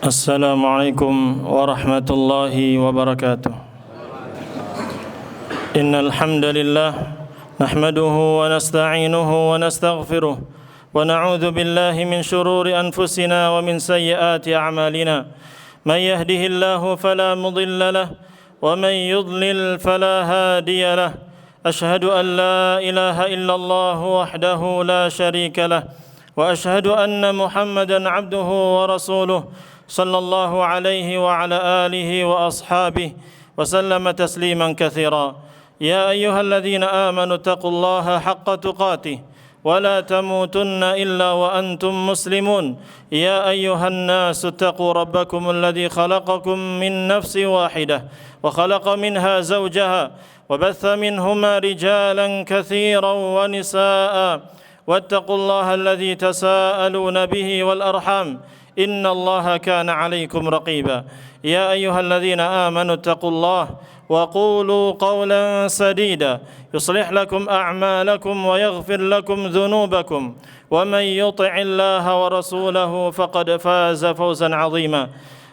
السلام عليكم ورحمة الله وبركاته. إن الحمد لله نحمده ونستعينه ونستغفره ونعوذ بالله من شرور أنفسنا ومن سيئات أعمالنا. من يهده الله فلا مضل له ومن يضلل فلا هادي له. أشهد أن لا إله إلا الله وحده لا شريك له وأشهد أن محمدا عبده ورسوله صلى الله عليه وعلى آله وأصحابه وسلم تسليما كثيرا. يا أيها الذين آمنوا اتقوا الله حق تقاته ولا تموتن إلا وأنتم مسلمون. يا أيها الناس اتقوا ربكم الذي خلقكم من نفس واحدة وخلق منها زوجها وبث منهما رجالا كثيرا ونساء واتقوا الله الذي تساءلون به والأرحام إن الله كان عليكم رقيبا. يا أيها الذين آمنوا اتقوا الله وقولوا قولا سديدا يصلح لكم أعمالكم ويغفر لكم ذنوبكم ومن يطع الله ورسوله فقد فاز فوزا عظيما.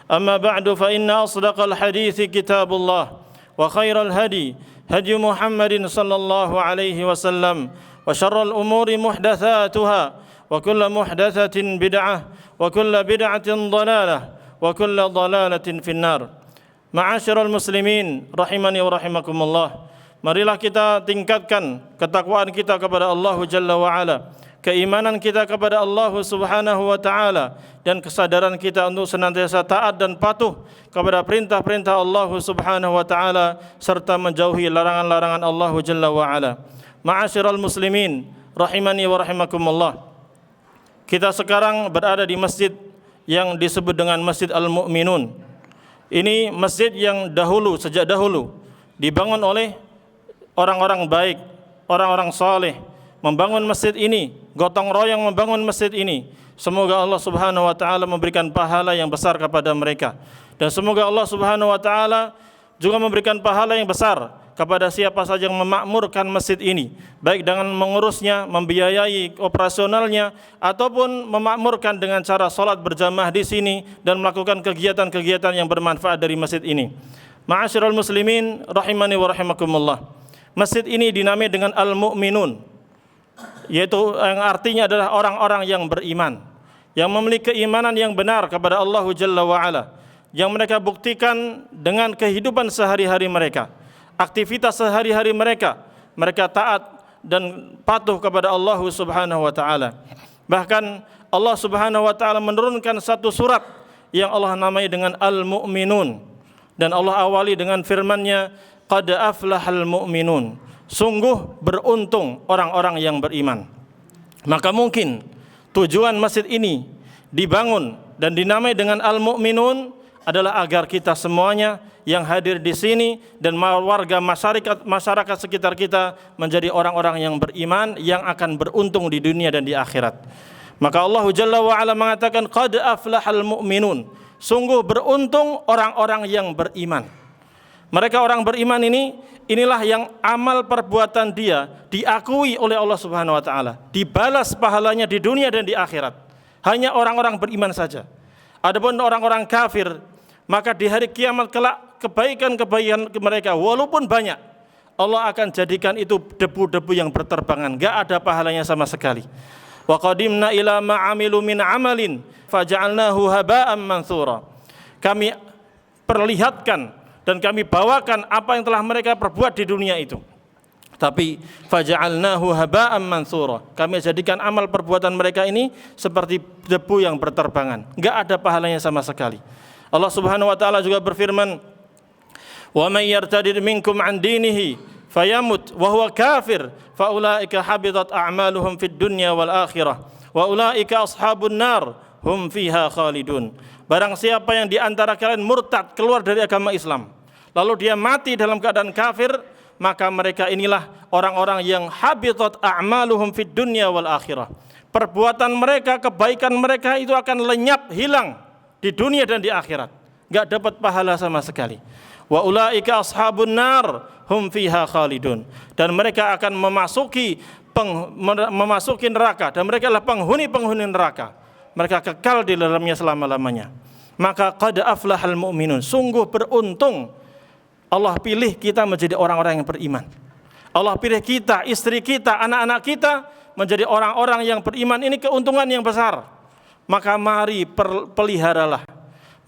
أما بعد فإن أصدق الحديث كتاب الله وخير الهدي هدي محمد صلى الله عليه وسلم وشر الأمور محدثاتها وكل محدثة بدعة وكل بدعة ضلالة وكل ضلالة في النار. Ma'asyiral muslimin rahimani wa rahimakumullah. Marilah kita tingkatkan ketakwaan kita kepada Allah Jalla wa Ala, keimanan kita kepada Allah Subhanahu wa taala dan kesadaran kita untuk senantiasa taat dan patuh kepada perintah-perintah Allah Subhanahu wa taala serta menjauhi larangan-larangan Allah Jalla wa Ala. Ma'asyiral muslimin rahimani wa rahimakumullah. Kita sekarang berada di masjid yang disebut dengan Masjid Al-Mu'minun. Ini masjid yang sejak dahulu dibangun oleh orang-orang baik, orang-orang saleh. Membangun masjid ini, gotong royong membangun masjid ini. Semoga Allah Subhanahu wa taala memberikan pahala yang besar kepada mereka. Dan semoga Allah Subhanahu wa taala juga memberikan pahala yang besar kepada siapa saja yang memakmurkan masjid ini, baik dengan mengurusnya, membiayai operasionalnya, ataupun memakmurkan dengan cara sholat berjamaah di sini dan melakukan kegiatan-kegiatan yang bermanfaat dari masjid ini. Ma'asyiral muslimin rahimani wa rahimakumullah. Masjid ini dinamai dengan Al-Mu'minun, yaitu yang artinya adalah orang-orang yang beriman, yang memiliki keimanan yang benar kepada Allah Jalla wa Ala, yang mereka buktikan dengan kehidupan sehari-hari mereka. Aktivitas sehari-hari mereka taat dan patuh kepada Allah Subhanahu wa taala. Bahkan Allah Subhanahu wa taala menurunkan satu surat yang Allah namai dengan Al-Mu'minun, dan Allah awali dengan firman-Nya, qad aflahal mu'minun. Sungguh beruntung orang-orang yang beriman. Maka mungkin tujuan masjid ini dibangun dan dinamai dengan Al-Mu'minun adalah agar kita semuanya yang hadir di sini dan warga masyarakat sekitar kita menjadi orang-orang yang beriman, yang akan beruntung di dunia dan di akhirat. Maka Allah Jalla wa Ala mengatakan qad aflahal mu'minun. Sungguh beruntung orang-orang yang beriman. Mereka orang beriman inilah yang amal perbuatan dia diakui oleh Allah Subhanahu wa taala, dibalas pahalanya di dunia dan di akhirat. Hanya orang-orang beriman saja. Adapun orang-orang kafir, maka di hari kiamat kelak kebaikan-kebaikan mereka walaupun banyak, Allah akan jadikan itu debu-debu yang berterbangan, enggak ada pahalanya sama sekali. Wa qadimna ila ma 'amilu min 'amalin faja'alnahu haba'an mantsura. Kami perlihatkan dan kami bawakan apa yang telah mereka perbuat di dunia itu. Tapi faja'alnahu haba'an mantsura. Kami jadikan amal perbuatan mereka ini seperti debu yang berterbangan, enggak ada pahalanya sama sekali. Allah Subhanahu wa taala juga berfirman, "Wa may yartadid minkum 'an dinihi fayamut wa huwa kafir fa ulaika habitat a'maluhum fid dunya wal akhirah wa ulaika ashabun nar hum fiha khalidun." Barang siapa yang di antara kalian murtad, keluar dari agama Islam, lalu dia mati dalam keadaan kafir, maka mereka inilah orang-orang yang habitat a'maluhum fid dunya wal akhirah. Perbuatan mereka, kebaikan mereka itu akan lenyap, hilang di dunia dan di akhirat, enggak dapat pahala sama sekali. Wa ulaika ashabun nar hum fiha khalidun. Dan mereka akan memasuki neraka, dan mereka adalah penghuni-penghuni neraka. Mereka kekal di dalamnya selama-lamanya. maka qad aflahal mu'minun. Sungguh beruntung Allah pilih kita menjadi orang-orang yang beriman. Allah pilih kita, istri kita, anak-anak kita menjadi orang-orang yang beriman. Ini keuntungan yang besar. Maka mari peliharalah.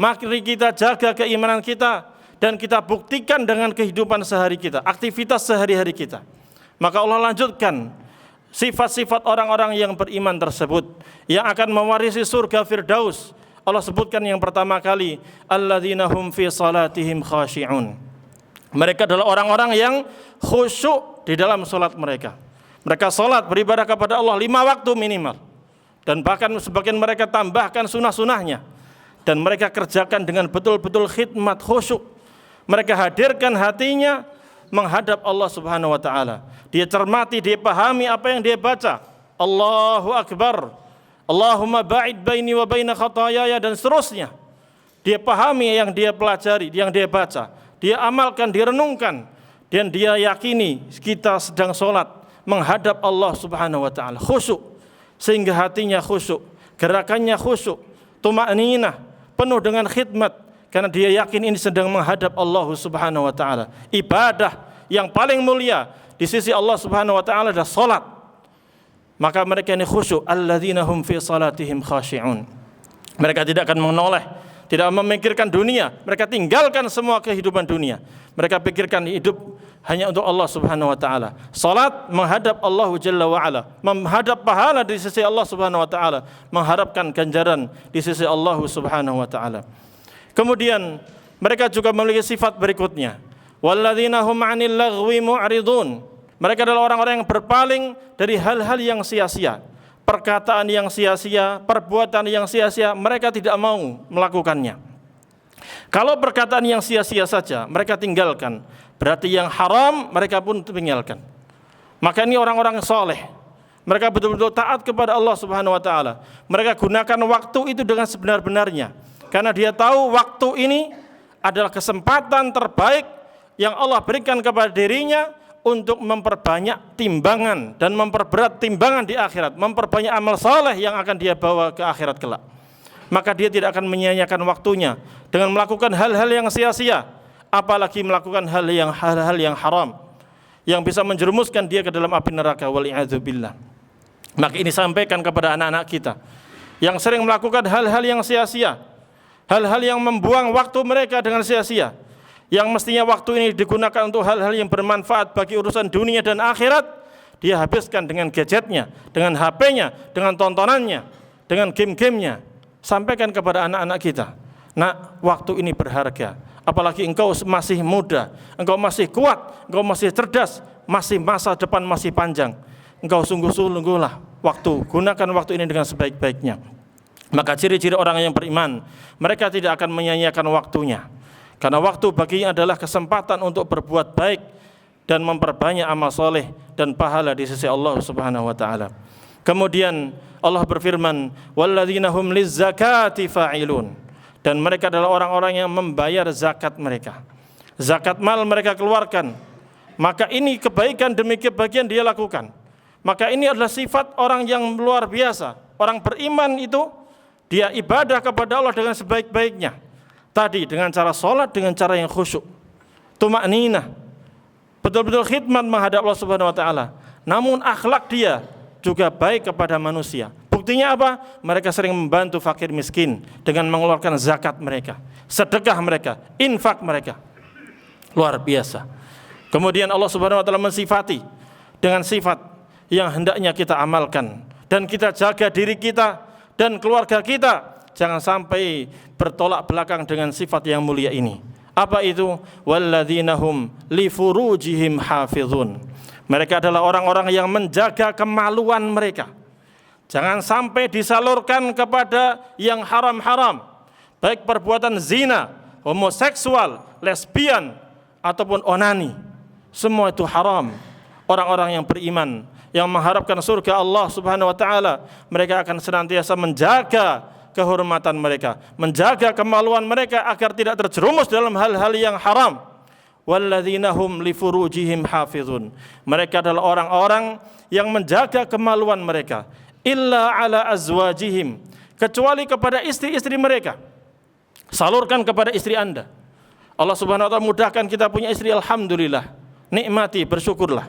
Mari kita jaga keimanan kita dan kita buktikan dengan kehidupan sehari kita, aktivitas sehari-hari kita. Maka Allah lanjutkan sifat-sifat orang-orang yang beriman tersebut yang akan mewarisi surga Firdaus. Allah sebutkan yang pertama kali, alladzina hum fi salatihim khashi'un. Mereka adalah orang-orang yang khusyuk di dalam salat mereka. Mereka salat beribadah kepada Allah 5 waktu minimal. Dan bahkan sebagian mereka tambahkan sunah-sunahnya. Dan mereka kerjakan dengan betul-betul khidmat khusyuk. Mereka hadirkan hatinya menghadap Allah Subhanahu wa taala. Dia cermati, dia pahami apa yang dia baca. Allahu Akbar. Allahumma ba'id baini wa baina khataayaya dan seterusnya. Dia pahami yang dia pelajari, yang dia baca. Dia amalkan, direnungkan. Dan dia yakini kita sedang sholat menghadap Allah Subhanahu wa taala. Khusyuk. Sehingga hatinya khusyuk, gerakannya khusyuk, tuma'ninah, penuh dengan khidmat. Karena dia yakin ini sedang menghadap Allah Subhanahu wa taala. Ibadah yang paling mulia di sisi Allah Subhanahu wa taala adalah salat. Maka mereka ini khusyuk, alladzina hum fi salatihim khashi'un. Mereka tidak akan menoleh, tidak memikirkan dunia. Mereka tinggalkan semua kehidupan dunia. Mereka pikirkan hidup hanya untuk Allah Subhanahu wa taala. Salat menghadap Allah Jalla wa ala, menghadap pahala di sisi Allah Subhanahu wa taala, mengharapkan ganjaran di sisi Allah Subhanahu wa taala. Kemudian mereka juga memiliki sifat berikutnya. Walladzina hum 'anil laghwi mu'ridun. Mereka adalah orang-orang yang berpaling dari hal-hal yang sia-sia, perkataan yang sia-sia, perbuatan yang sia-sia, mereka tidak mau melakukannya. Kalau perkataan yang sia-sia saja mereka tinggalkan, berarti yang haram mereka pun tinggalkan. Maka ini orang-orang soleh. Mereka betul-betul taat kepada Allah Subhanahu wa taala. Mereka gunakan waktu itu dengan sebenar-benarnya. Karena dia tahu waktu ini adalah kesempatan terbaik yang Allah berikan kepada dirinya untuk memperbanyak timbangan dan memperberat timbangan di akhirat, memperbanyak amal saleh yang akan dia bawa ke akhirat kelak. Maka dia tidak akan menyia-nyiakan waktunya dengan melakukan hal-hal yang sia-sia, apalagi melakukan hal-hal yang haram yang bisa menjerumuskan dia ke dalam api neraka, wal'iyadzubillah. Maka ini sampaikan kepada anak-anak kita yang sering melakukan hal-hal yang sia-sia, hal-hal yang membuang waktu mereka dengan sia-sia, yang mestinya waktu ini digunakan untuk hal-hal yang bermanfaat bagi urusan dunia dan akhirat, dia habiskan dengan gadgetnya, dengan HP-nya, dengan tontonannya, dengan game-gamenya. Sampaikan kepada anak-anak kita, nak, waktu ini berharga. Apalagi engkau masih muda, engkau masih kuat, engkau masih cerdas, masih masa depan masih panjang. Engkau sungguh-sungguhlah waktu, gunakan waktu ini dengan sebaik-baiknya. Maka ciri-ciri orang yang beriman, mereka tidak akan menyia-nyiakan waktunya. Karena waktu baginya adalah kesempatan untuk berbuat baik dan memperbanyak amal soleh dan pahala di sisi Allah Subhanahu wa taala. Kemudian Allah berfirman, walladzina hum lizzakati fa'ilun. Dan mereka adalah orang-orang yang membayar zakat mereka. Zakat mal mereka keluarkan. Maka ini kebaikan demi kebaikan dia lakukan. Maka ini adalah sifat orang yang luar biasa. Orang beriman itu dia ibadah kepada Allah dengan sebaik-baiknya. Tadi dengan cara sholat, dengan cara yang khusyuk, tuma'ninah, betul-betul khidmat menghadap Allah Subhanahu wa taala. Namun akhlak dia juga baik kepada manusia. Buktinya apa? Mereka sering membantu fakir miskin dengan mengeluarkan zakat mereka, sedekah mereka, infak mereka. Luar biasa. Kemudian Allah Subhanahu wa taala mensifati dengan sifat yang hendaknya kita amalkan dan kita jaga diri kita dan keluarga kita. Jangan sampai bertolak belakang dengan sifat yang mulia ini. Apa itu? Walladzina hum li furujihim hafizun. Mereka adalah orang-orang yang menjaga kemaluan mereka. Jangan sampai disalurkan kepada yang haram-haram. Baik perbuatan zina, homoseksual, lesbian, ataupun onani. Semua itu haram. Orang-orang yang beriman, yang mengharapkan surga Allah Subhanahu wa taala, mereka akan senantiasa menjaga kehormatan mereka, menjaga kemaluan mereka agar tidak terjerumus dalam hal-hal yang haram. Walladzina hum li furujihim hafizun. Mereka adalah orang-orang yang menjaga kemaluan mereka, illa ala azwajihim, kecuali kepada istri-istri mereka. Salurkan kepada istri Anda. Allah Subhanahu wa taala mudahkan kita punya istri, alhamdulillah. Nikmati, bersyukurlah.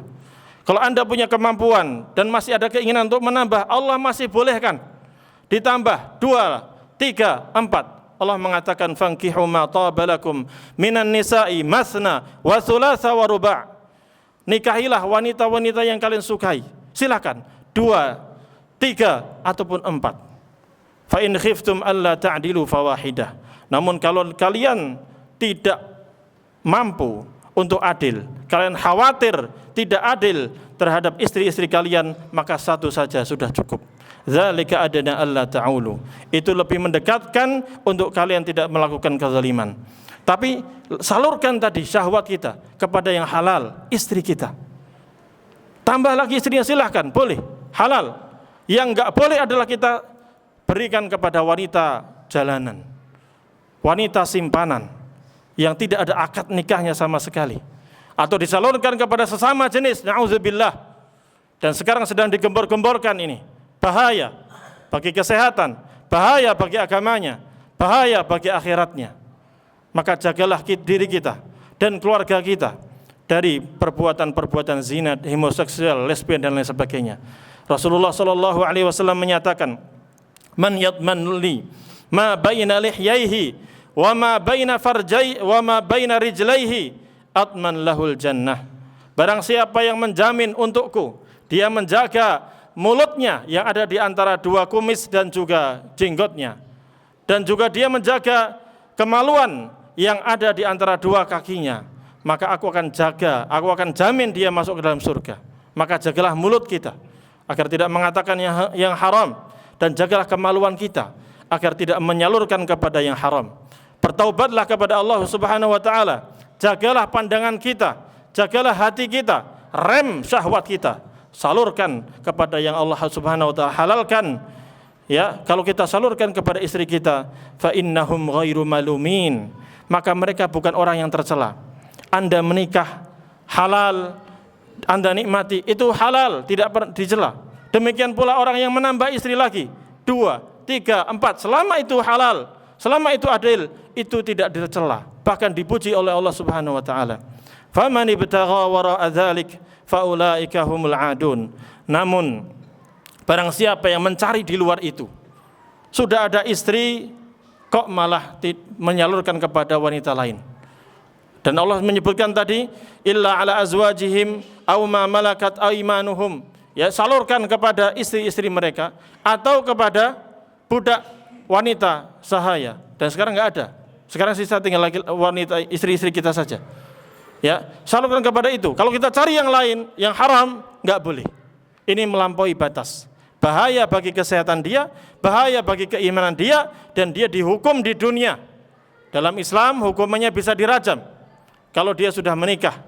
Kalau Anda punya kemampuan dan masih ada keinginan untuk menambah, Allah masih bolehkan. Ditambah 2, 3, 4. Allah mengatakan fankihu ma taba lakum minan nisa'i masna wa thulatha wa ruba'. Nikahilah wanita-wanita yang kalian sukai. Silakan 2, 3 ataupun 4. Fa in khiftum alla ta'dilu fawahidah. Namun kalau kalian tidak mampu untuk adil, kalian khawatir tidak adil terhadap istri-istri kalian, maka satu saja sudah cukup. Dzalika adna alla ta'ulu. Itu lebih mendekatkan untuk kalian tidak melakukan kezaliman. Tapi salurkan tadi syahwat kita kepada yang halal, istri kita. Tambah lagi istrinya, silahkan, boleh, halal. Yang enggak boleh adalah kita berikan kepada wanita jalanan, wanita simpanan yang tidak ada akad nikahnya sama sekali, atau disalurkan kepada sesama jenis, na'udzubillah. Dan sekarang sedang digembor-gemborkan ini. Bahaya bagi kesehatan, bahaya bagi agamanya, bahaya bagi akhiratnya. Maka jagalah diri kita dan keluarga kita dari perbuatan-perbuatan zina, homoseksual, lesbian dan lain sebagainya. Rasulullah sallallahu alaihi wasallam menyatakan, "Man yadman li ma baina lihyaihi wa ma baina farjai wa ma baina rijlaihi atman lahul jannah." Barang siapa yang menjamin untukku, dia menjaga mulutnya yang ada di antara dua kumis dan juga jenggotnya, dan juga dia menjaga kemaluan yang ada di antara dua kakinya, maka aku akan jamin dia masuk ke dalam surga. Maka jagalah mulut kita agar tidak mengatakan yang haram, dan jagalah kemaluan kita agar tidak menyalurkan kepada yang haram. Bertaubatlah kepada Allah Subhanahu wa taala. Jagalah pandangan kita, jagalah hati kita, rem syahwat kita. Salurkan kepada yang Allah Subhanahu wa taala halalkan. Ya, kalau kita salurkan kepada istri kita, fa innahum ghairu malumin, maka mereka bukan orang yang tercela. Anda menikah halal, Anda nikmati, itu halal, tidak dicela. Demikian pula orang yang menambah istri lagi 2, 3, 4, selama itu halal, selama itu adil, itu tidak dicela, bahkan dipuji oleh Allah Subhanahu wa taala. Faman ibtagha wara'a dzalik faulaika humul adun. Namun barang siapa yang mencari di luar itu, sudah ada istri kok malah menyalurkan kepada wanita lain. Dan Allah menyebutkan tadi, illa ala azwajihim aw ma malakat aymanuhum. Ya, salurkan kepada istri-istri mereka atau kepada budak wanita sahaya. Dan sekarang enggak ada. Sekarang sisa tinggal lagi wanita, istri-istri kita saja. Ya, salurkan kepada itu. Kalau kita cari yang lain, yang haram, enggak boleh. Ini melampaui batas. Bahaya bagi kesehatan dia, bahaya bagi keimanan dia, dan dia dihukum di dunia. Dalam Islam hukumannya bisa dirajam kalau dia sudah menikah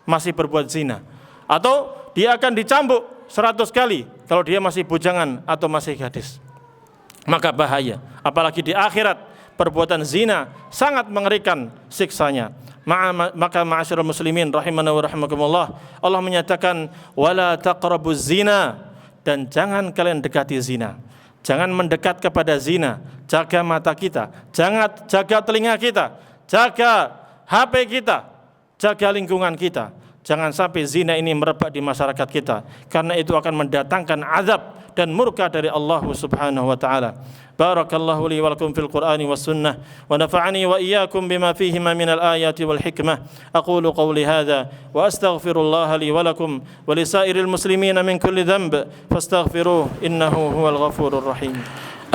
masih berbuat zina, atau dia akan dicambuk 100 kali kalau dia masih bujangan atau masih gadis. Maka bahaya, apalagi di akhirat perbuatan zina sangat mengerikan siksanya. Maka ma'asyiral muslimin rahimana wa rahimakumullah, Allah menyatakan wala taqrabuz zina, dan jangan kalian dekati zina. Jangan mendekat kepada zina. Jaga mata kita, jaga telinga kita, jaga HP kita, jaga lingkungan kita. Jangan sampai zina ini merebak di masyarakat kita, karena itu akan mendatangkan azab dan murka dari Allah Subhanahu wa taala. Barakallahu li wa lakum fil Qur'ani was sunnah, wa nafa'ani wa iyyakum bima fihima minal ayati wal hikmah. Aqulu qawli hadza wa astaghfirullah li wa lakum wa lisairil muslimina min kulli dhanb fastaghfiruhu innahu huwal ghafurur rahim.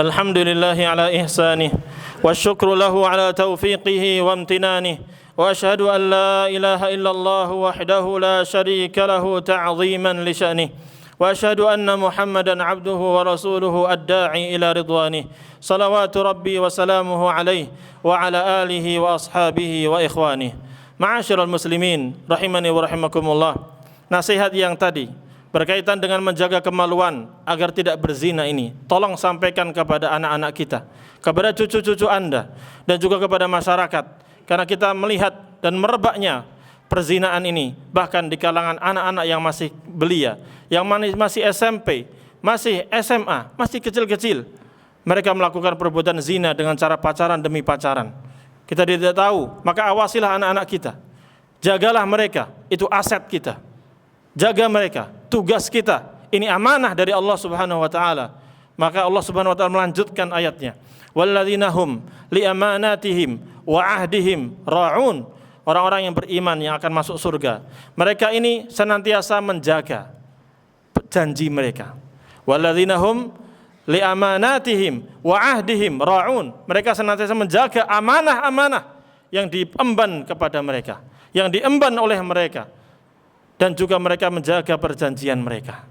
Alhamdulillahi ala ihsanih wa syukru lahu ala taufiqihi wa amtinanihi. وأشهد أن لا إله إلا الله وحده لا شريك له تعظيما لشأنه وأشهد أن محمدا عبده ورسوله الداعي إلى رضوانه صلوات ربي وسلامه عليه وعلى آله وأصحابه وإخوانه. Ma'asyiral muslimin rahimani wa rahimakumullah. Nasihat yang tadi berkaitan dengan menjaga kemaluan agar tidak berzina ini, tolong sampaikan kepada anak-anak kita, kepada cucu-cucu Anda, dan juga kepada masyarakat. Karena kita melihat dan merebaknya perzinaan ini, bahkan di kalangan anak-anak yang masih belia, yang masih SMP, masih SMA, masih kecil-kecil. Mereka melakukan perbuatan zina dengan cara pacaran demi pacaran. kita tidak tahu, maka awasilah anak-anak kita. Jagalah mereka, itu aset kita. Jaga mereka, tugas kita. Ini amanah dari Allah Subhanahu wa taala. Maka Allah Subhanahu wa taala melanjutkan ayatnya. Walladzina hum li amanatihim wa ahdihim ra'un. Orang-orang yang beriman yang akan masuk surga. Mereka ini senantiasa menjaga janji mereka. Walladzina hum li amanatihim wa ahdihim ra'un. Mereka senantiasa menjaga amanah-amanah yang diemban kepada mereka, yang diemban oleh mereka, dan juga mereka menjaga perjanjian mereka.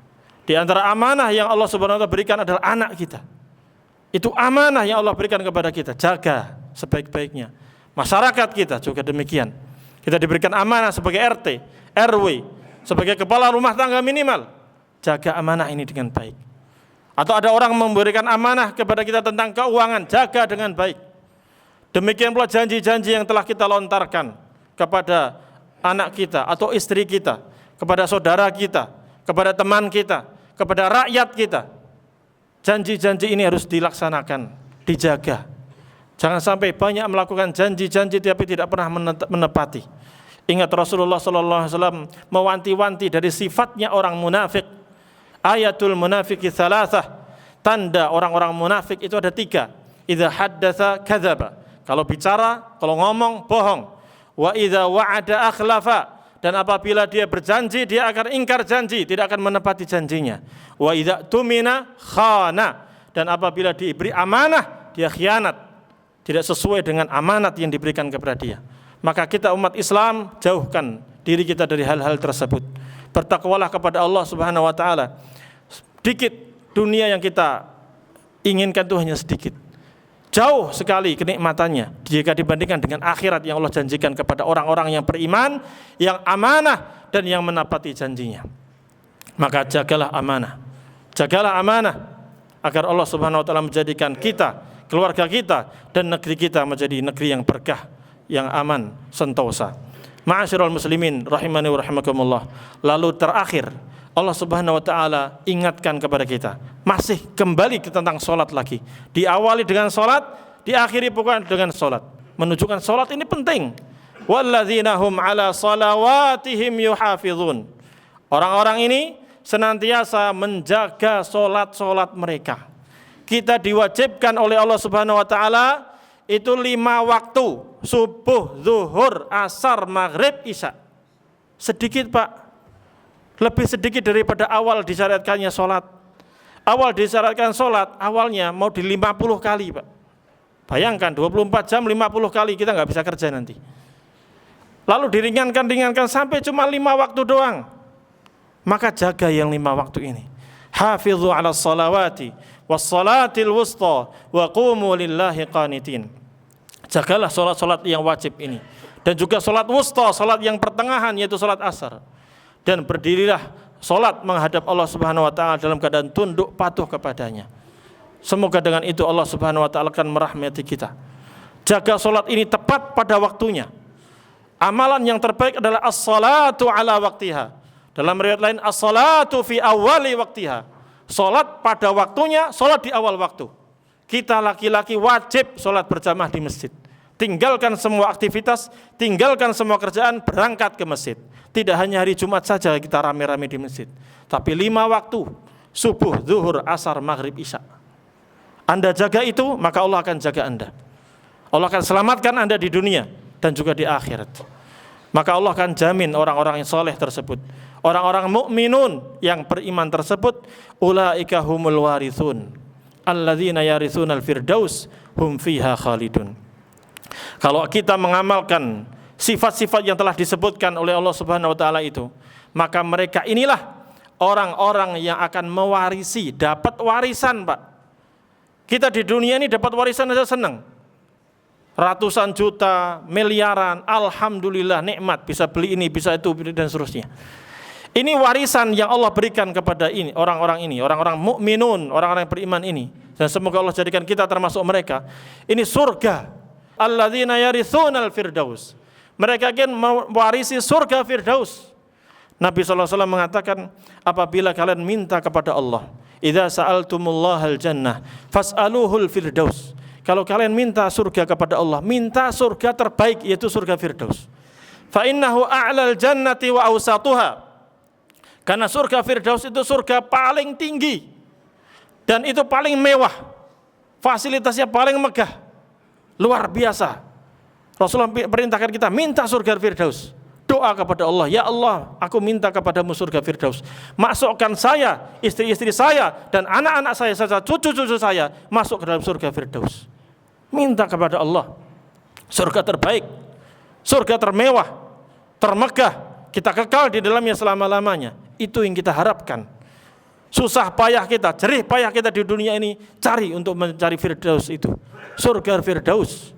Di antara amanah yang Allah Subhanahu wa taala berikan adalah anak kita. Itu amanah yang Allah berikan kepada kita, jaga sebaik-baiknya. Masyarakat kita juga demikian. Kita diberikan amanah sebagai RT, RW, sebagai kepala rumah tangga minimal. Jaga amanah ini dengan baik. Atau ada orang memberikan amanah kepada kita tentang keuangan, jaga dengan baik. Demikian pula janji-janji yang telah kita lontarkan kepada anak kita atau istri kita, kepada saudara kita, kepada teman kita, kepada rakyat kita. Janji-janji ini harus dilaksanakan, dijaga. Jangan sampai banyak melakukan janji-janji tapi tidak pernah menepati. Ingat Rasulullah SAW mewanti-wanti dari sifatnya orang munafik. Ayatul munafiki thalathah. Tanda orang-orang munafik itu ada 3. Idza haddatsa kadzaba. Kalau bicara, kalau ngomong, bohong. Wa idza wa'ada akhlafa. Dan apabila dia berjanji, dia akan ingkar janji, tidak akan menepati janjinya. Wa idza tumina khana. Dan apabila diberi amanah, dia khianat, tidak sesuai dengan amanat yang diberikan kepada dia. Maka kita umat Islam jauhkan diri kita dari hal-hal tersebut. Bertakwalah kepada Allah Subhanahu wa taala. Sedikit dunia yang kita inginkan itu hanya sedikit. Jauh sekali kenikmatannya jika dibandingkan dengan akhirat yang Allah janjikan kepada orang-orang yang beriman, yang amanah dan yang menepati janjinya. Maka jagalah amanah. Jagalah amanah agar Allah Subhanahu wa taala menjadikan kita, keluarga kita dan negeri kita menjadi negeri yang berkah, yang aman, sentosa. Ma'asyiral muslimin rahimani wa rahimakumullah. Lalu terakhir Allah Subhanahu wa taala ingatkan kepada kita, masih kembali ke tentang salat lagi. Diawali dengan salat, diakhiri pula dengan salat. Menunjukkan salat ini penting. Walladzina hum ala salawatihim yuhafizun. Orang-orang ini senantiasa menjaga salat-salat mereka. Kita diwajibkan oleh Allah Subhanahu wa taala itu 5 waktu, subuh, zuhur, asar, maghrib, isya. Sedikit Pak, lebih sedikit daripada awal disyariatkannya sholat. Awal disyariatkan sholat, awalnya mau di 50 kali Pak. Bayangkan 24 jam 50 kali, kita nggak bisa kerja nanti. Lalu diringankan sampai cuma 5 waktu doang. Maka jaga yang 5 waktu ini. Hafizu ala salawati wassalatil wusta wa qumu lillahi qanitin. Jagalah salat-salat yang wajib ini. Dan juga salat wusta, salat yang pertengahan yaitu salat asar. Dan berdirilah salat menghadap Allah Subhanahu wa taala dalam keadaan tunduk patuh kepadanya. Semoga dengan itu Allah Subhanahu wa taala akan merahmati kita. Jaga salat ini tepat pada waktunya. Amalan yang terbaik adalah as-salatu ala waktiha. Dalam riwayat lain as-salatu fi awwali waktiha. Salat pada waktunya, salat di awal waktu. Kita laki-laki wajib salat berjamaah di masjid. Tinggalkan semua aktivitas, tinggalkan semua kerjaan, berangkat ke masjid. Tidak hanya hari Jumat saja kita rame-rame di masjid, tapi 5 waktu, subuh, zuhur, asar, maghrib, isya. Anda jaga itu, maka Allah akan jaga Anda. Allah akan selamatkan Anda di dunia dan juga di akhirat. Maka Allah akan jamin orang-orang yang soleh tersebut, orang-orang mukminun yang beriman tersebut, ulaika humul warithun alladzina yarithunal firdaus hum fiha khalidun. Kalau kita mengamalkan sifat-sifat yang telah disebutkan oleh Allah Subhanahu wa taala itu, maka mereka inilah orang-orang yang akan mewarisi, dapat warisan, Pak. Kita di dunia ini dapat warisan aja senang. Ratusan juta, miliaran, alhamdulillah nikmat, bisa beli ini, bisa itu dan seterusnya. Ini warisan yang Allah berikan kepada ini, orang-orang mukminun, orang-orang yang beriman ini. Dan semoga Allah jadikan kita termasuk mereka. Ini surga. Alladzina yarithunal firdaus. Mereka akan mewarisi surga firdaus. Nabi SAW mengatakan, apabila kalian minta kepada Allah, idza sa'altumullahal jannah fas'aluhul firdaus. kalau kalian minta surga kepada Allah, minta surga terbaik, yaitu surga Firdaus. Fa innahu a'lal jannati wa awsatuha. Karena surga Firdaus itu surga paling tinggi dan itu paling mewah. Fasilitasnya paling megah. Luar biasa. Rasulullah perintahkan kita minta surga Firdaus. Doa kepada Allah, ya Allah, aku minta kepadamu surga Firdaus. Masukkan saya, istri-istri saya, dan anak-anak saya, cucu-cucu saya masuk ke dalam surga Firdaus. Minta kepada Allah surga terbaik, surga termewah, termegah, kita kekal di dalamnya selama-lamanya. Itu yang kita harapkan. Susah payah kita, jerih payah kita di dunia ini, cari untuk mencari Firdaus itu, surga Firdaus.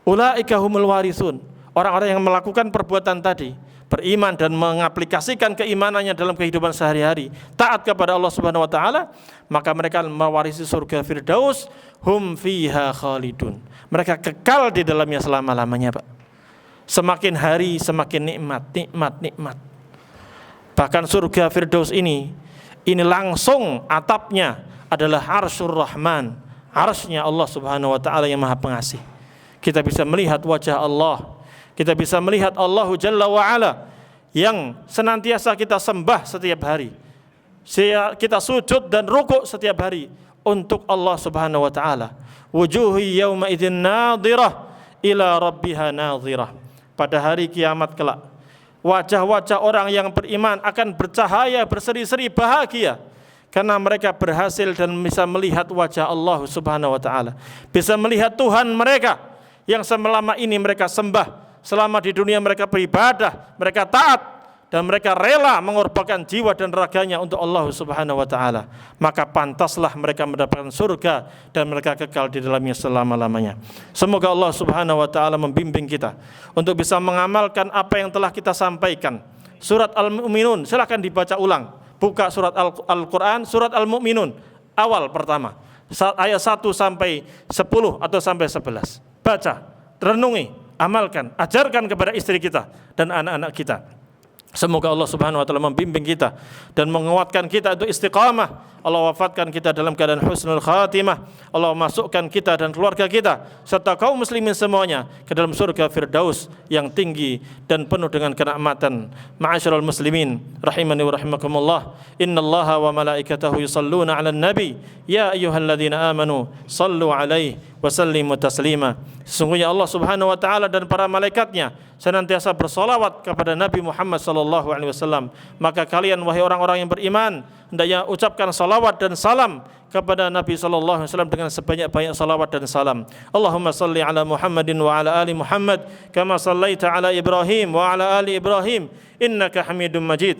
Ulaika humul warisun. Orang-orang yang melakukan perbuatan tadi, beriman dan mengaplikasikan keimanannya dalam kehidupan sehari-hari, taat kepada Allah Subhanahu wa taala, maka mereka mewarisi surga Firdaus, hum fiha khalidun. Mereka kekal di dalamnya selama-lamanya, Pak. Semakin hari semakin nikmat. Bahkan surga Firdaus ini langsung atapnya adalah Arsyur Rahman, arsy-Nya Allah Subhanahu wa taala yang Maha Pengasih. Kita bisa melihat wajah Allah. Kita bisa melihat Allah Jalla wa'ala yang senantiasa kita sembah setiap hari. Kita sujud dan rukuk setiap hari untuk Allah Subhanahu wa ta'ala. Wujuhi yawma idzin nadhirah ila rabbiha nadhirah. Pada hari kiamat kelak, wajah-wajah orang yang beriman akan bercahaya, berseri-seri bahagia karena mereka berhasil dan bisa melihat wajah Allah Subhanahu wa ta'ala. Bisa melihat Tuhan mereka yang selama ini mereka sembah. Selama di dunia mereka beribadah, mereka taat, dan mereka rela mengorbankan jiwa dan raganya untuk Allah Subhanahu wa ta'ala. Maka pantaslah mereka mendapatkan surga dan mereka kekal di dalamnya selama-lamanya. Semoga Allah Subhanahu wa ta'ala membimbing kita untuk bisa mengamalkan apa yang telah kita sampaikan. Surat Al-Mu'minun, silakan dibaca ulang. Buka surat Al-Quran, surat Al-Mu'minun, awal pertama, ayat 1 sampai 10 atau sampai 11. Baca, renungi, amalkan, ajarkan kepada istri kita dan anak-anak kita. Semoga Allah Subhanahu wa ta'ala membimbing kita dan menguatkan kita untuk istiqamah. Allah wafatkan kita dalam keadaan husnul khatimah. Allah masukkan kita dan keluarga kita serta kaum muslimin semuanya ke dalam surga Firdaus yang tinggi dan penuh dengan kenikmatan. Ma'asyiral muslimin rahimani wa rahimakumullah. Innallaha wa malaikatahu yusalluna 'alan nabi ya ayyuhalladzina amanu sallu 'alaihi wa sallimu taslima. Sesungguhnya Allah Subhanahu wa ta'ala dan para malaikatnya senantiasa bersolawat kepada Nabi Muhammad sallallahu alaihi wasallam. Maka kalian wahai orang-orang yang beriman hendaknya ucapkan salawat dan salam kepada Nabi sallallahu alaihi wasallam dengan sebanyak-banyak salawat dan salam. Allahumma salli ala Muhammadin wa ala ali Muhammad kama sallaita ala Ibrahim wa ala ali Ibrahim innaka Hamidum Majid.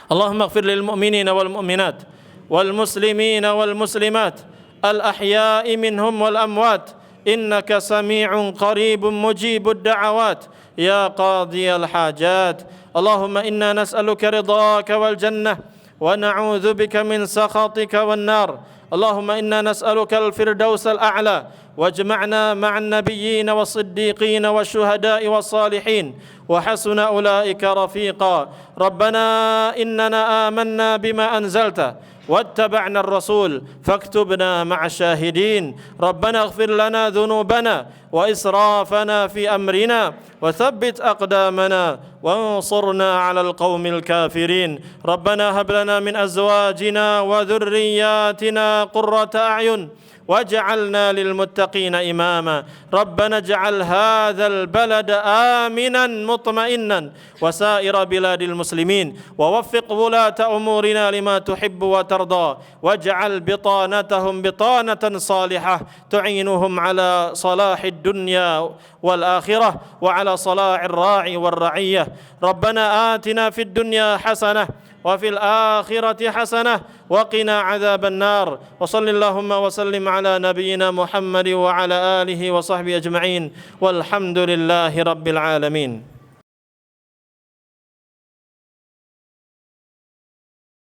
Allahumma ighfir lil mu'minina wal mu'minat wal muslimina wal muslimat al ahya'i minhum wal amwat innaka sami'un qaribun mujibud da'awat ya qadiyal hajat. Allahumma inna nas'aluka ridhaka wal jannah wa na'udzu bika min sakhatika wan nar. Allahumma inna nas'aluka al-firdaus al-a'la wajma'na ma'an nabiyyin was-siddiqin wasyuhada'i was-salihin wa hasuna ulaika rafiqa. Rabbana innana amanna bima anzalta واتبعنا الرسول فاكتبنا مع الشاهدين. ربنا اغفر لنا ذنوبنا وإسرافنا في أمرنا وثبت أقدامنا وانصرنا على القوم الكافرين. ربنا هب لنا من أزواجنا وذرياتنا قرة أعين واجعلنا للمتقين إماما. ربنا اجعل هذا البلد آمنا مطمئنا وسائر بلاد المسلمين ووفق ولاة أمورنا لما تحب وترضى واجعل بطانتهم بطانة صالحة تعينهم على صلاح الدنيا والآخرة وعلى صلاح الراعي والرعية. ربنا آتنا في الدنيا حسنة وفي الآخرة حسنة وقنا عذاب النار. وصل اللهم وسلم على نبينا محمد وعلى آله وصحبه أجمعين والحمد لله رب العالمين.